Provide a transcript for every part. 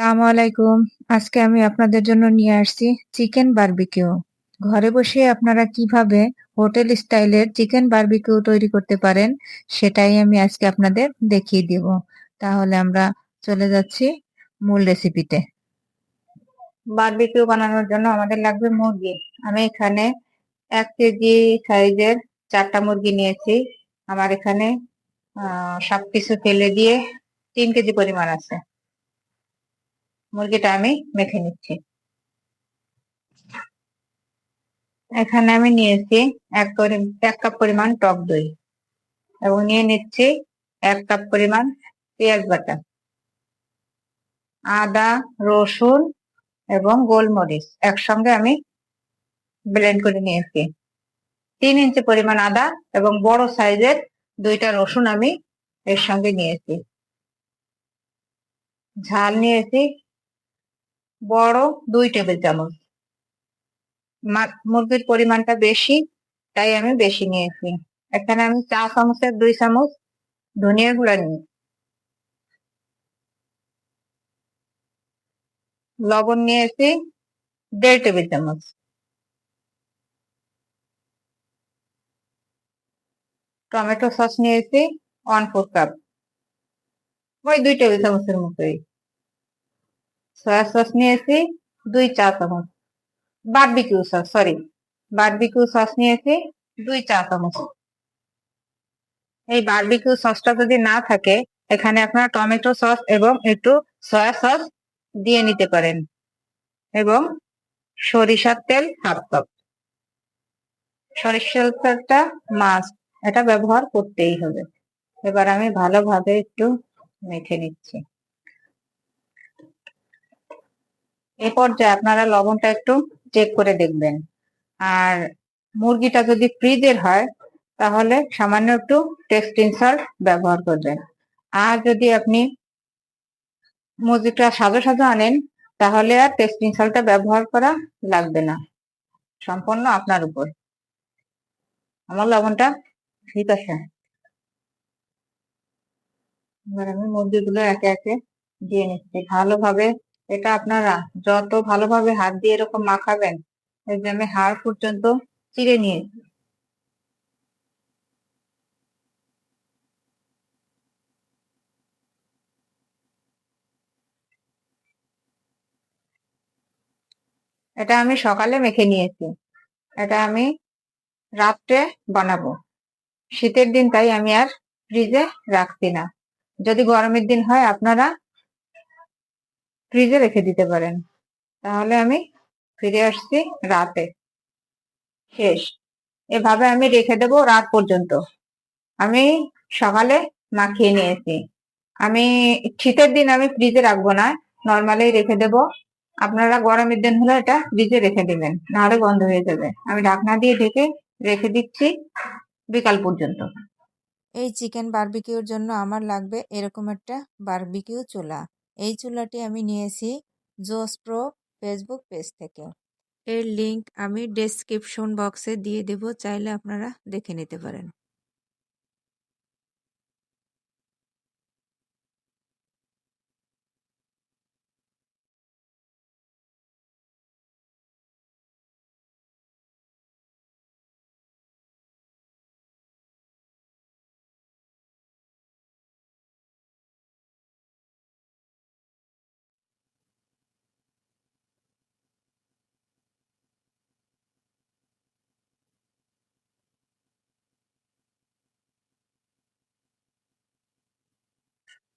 আসসালামু আলাইকুম। আজকে আমি আপনাদের জন্য নিয়ে আসছি চিকেন বারবিকিউ। ঘরে বসে আপনারা কিভাবে হোটেল স্টাইলের চিকেন বারবিকিউ তৈরি করতে পারেন সেটাই আমি আজকে আপনাদের দেখিয়ে দিব। তাহলে আমরা চলে যাচ্ছি মূল রেসিপিতে। বারবিকিউ বানানোর জন্য আমাদের লাগবে মুরগি। আমি এখানে 1 কেজি সাইজের 4টা মুরগি নিয়েছি। আমার এখানে সবকিছু ফেলে দিয়ে 3 কেজি পরিমাণ আছে। মুরগিটা আমি মেখে নিচ্ছি। এখানে আমি নিয়েছি 1 কাপ পরিমাণ টক দই এবং নিয়ে নিচ্ছি 1 কাপ পরিমাণ পেঁয়াজ বাটা, আদা, রসুন এবং গোলমরিচ একসঙ্গে আমি ব্লেন্ড করে নিয়েছি। 3 ইঞ্চি পরিমাণ আদা এবং বড় সাইজের 2টা রসুন আমি এর সঙ্গে নিয়েছি। ঝাল নিয়েছি বড় 2 টেবিল চামচ। মুরগির পরিমাণটা বেশি তাই আমি বেশি নিয়েছি। এখানে আমি চা চামচের 2 চামচ ধনিয়া গুঁড়া নিই। লবণ নিয়েছি 1.5 টেবিল চামচ। টমেটো সস নিয়েছি 1/4 কাপ, ওই 2 টেবিল চামচের মতোই। সয়া সস নিয়েছি 2 চা চামচ। বারবিকিউ সস নিয়েছি 2 চা চামচ। এই বারবিকিউ সসটা যদি না থাকে এখানে আপনারা টমেটো সস এবং একটু সয়া সস দিয়ে নিতে পারেন এবং সরিষার তেল 1/2 কাপ। সরিষার তেলটা মাস্ট, এটা ব্যবহার করতেই হবে। এবার আমি ভালোভাবে একটু মেখে নিচ্ছি। এই পর্যায়ে আপনারা লবণটা একটু চেক করে দেখবেন। আর মুরগিটা যদি ফ্রিজের হয় তাহলে সামান্য একটু টেস্টিং সল্ট ব্যবহার করবেন। আর যদি আপনি মুরগিটা সাদা সাদা আনেন তাহলে আর টেস্টিং সল্টটা ব্যবহার করা লাগবে না, সম্পূর্ণ আপনার উপর। আমার লবণটা ঠিক আছে। এবার আমি মুরগিগুলো একে একে দিয়ে নিচ্ছি ভালোভাবে। এটা আপনারা যত ভালোভাবে হাত দিয়ে এরকম মাখাবেন, এই যে আমি হাড় পর্যন্ত চিড়ে নিয়েছি। এটা আমি সকালে মেখে নিয়েছি, এটা আমি রাত্রে বানাবো। শীতের দিন তাই আমি আর ফ্রিজে রাখছি না। যদি গরমের দিন হয় আপনারা ফ্রিজে রেখে দিতে পারেন। তাহলে আমি ফিরে আসছি রাতে। শেষ। এভাবে আমি রেখে দেবো রাত পর্যন্ত। আমি সকালে মাখিয়ে নিয়েছি। আমি শীতের দিন আমি ফ্রিজে রাখবো না, নর্মালি রেখে দেব। আপনারা গরমের দিন হলে এটা ফ্রিজে রেখে দিবেন, নাহলে গন্ধ হয়ে যাবে। আমি ঢাকনা দিয়ে ঢেকে রেখে দিচ্ছি বিকাল পর্যন্ত। এই চিকেন বারবিকিউর জন্য আমার লাগবে এরকম একটা বারবিকিউ চুলা। এই চুলাটি আমি নিয়েছি জোস প্রো ফেসবুক পেজ থেকে। এর লিংক আমি ডেসক্রিপশন বক্সে দিয়ে দেব, চাইলে আপনারা দেখে নিতে পারেন।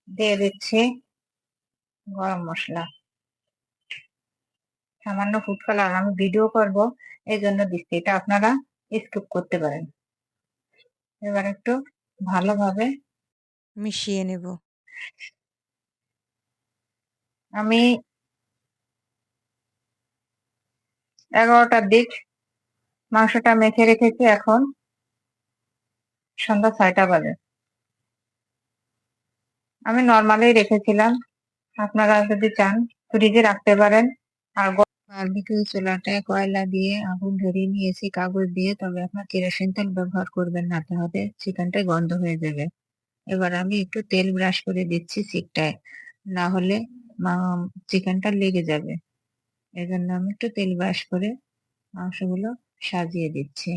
দিয়ে দিচ্ছি গরম মশলা, সামান্য ফুড কালার। আমি ভিডিও করব এই জন্য দিচ্ছি, এটা আপনারা স্কিপ করতে পারেন। এবার একটু ভালোভাবে মিশিয়ে নেব। আমি 11টার দিক মাংসটা মেখে রেখেছি, এখন সন্ধ্যা 6টা বাজে। আমি নর্মালি রেখেছিলাম, আপনারা যদি চান ফ্রিজে রাখতে পারেন। আর বারবিকিউ চুলাটায় কয়লা দিয়ে আগুন ধরিয়ে নিয়েছি কাগজ দিয়ে, তবে আপনার কেরোসিন তেল ব্যবহার করবেন না, তাহলে চিকেনটা গন্ধ হয়ে যাবে। এবার আমি একটু তেল ব্রাশ করে দিচ্ছি চিকটায়, না হলে চিকেনটা লেগে যাবে। এজন্য আমি একটু তেল ব্রাশ করে মাংসগুলো সাজিয়ে দিচ্ছি।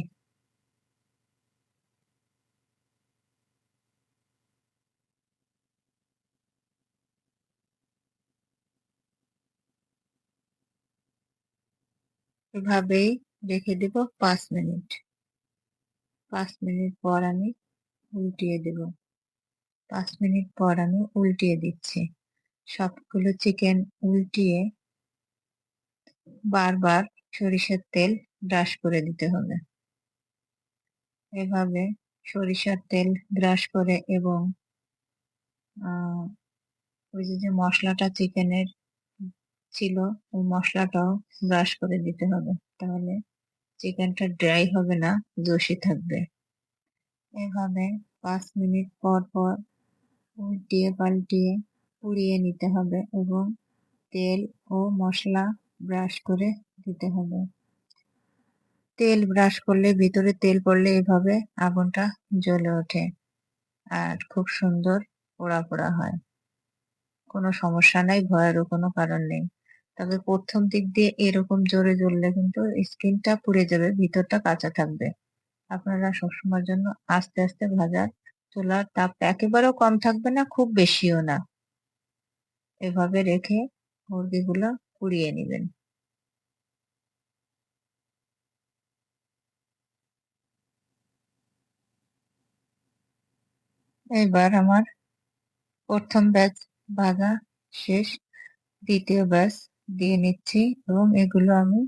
এভাবেই রেখে দেব 5 মিনিট। 5 মিনিট পর আমি উল্টিয়ে দেব। 5 মিনিট পর আমি উল্টিয়ে দিচ্ছি। সবগুলো চিকেন উল্টিয়ে বারবার সরিষার তেল ব্রাশ করে দিতে হবে। এভাবে সরিষার তেল ব্রাশ করে এবং ওই যে মশলাটা চিকেনের ছিল ওই মশলাটাও ব্রাশ করে দিতে হবে, তাহলে চিকেনটা ড্রাই হবে না, জুসি থাকবে। এভাবে 5 মিনিট পর পর উল্টিয়ে পাল্টিয়ে পুড়িয়ে নিতে হবে এবং তেল ও মশলা ব্রাশ করে দিতে হবে। তেল ব্রাশ করলে, ভিতরে তেল পড়লে এভাবে আগুনটা জ্বলে ওঠে আর খুব সুন্দর পোড়া পোড়া হয়। কোনো সমস্যা নাই, ভয়েরও কোনো কারণ নেই। তবে প্রথম দিক দিয়ে এরকম জোরে জ্বললে কিন্তু স্কিনটা পুড়ে যাবে, ভিতরটা কাঁচা থাকবে। আপনারা সবসময়ের জন্য আস্তে আস্তে ভাজার চুলার তাপটা একেবারেও কম থাকবে না, খুব বেশিও না। এভাবে রেখে মুরগিগুলো পুড়িয়ে নেবেন। এবার আমার প্রথম ব্যাচ ভাজা শেষ, দ্বিতীয় ব্যাচ দিয়ে নিচ্ছি এবং এগুলো আমি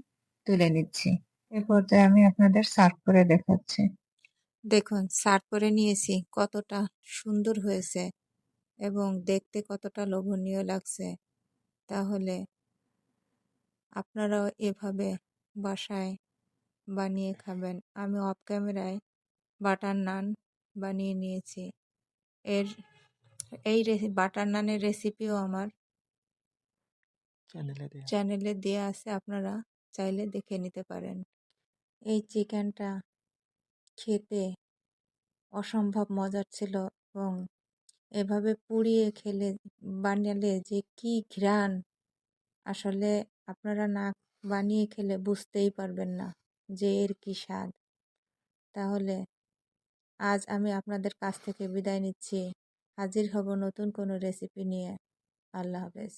তুলে নিচ্ছি। এ পর্যায়ে আমি আপনাদের সার্ভ করে দেখাচ্ছি। দেখুন, সার্ভ করে নিয়েছি, কতটা সুন্দর হয়েছে এবং দেখতে কতটা লোভনীয় লাগছে। তাহলে আপনারাও এভাবে বাসায় বানিয়ে খাবেন। আমি অফ ক্যামেরায় বাটার নান বানিয়ে নিয়েছি। এর এই বাটার নানের রেসিপিও আমার চ্যানেলে দেয়া আছে, আপনারা চাইলে দেখে নিতে পারেন। এই চিকেনটা খেতে অসম্ভব মজার ছিল এবং এভাবে পুড়িয়ে বানালে যে কি ঘ্রাণ, আসলে আপনারা না বানিয়ে খেলে বুঝতেই পারবেন না যে এর কি স্বাদ। তাহলে আজ আমি আপনাদের কাছ থেকে বিদায় নিচ্ছি। হাজির হব নতুন কোনো রেসিপি নিয়ে। আল্লাহ হাফেজ।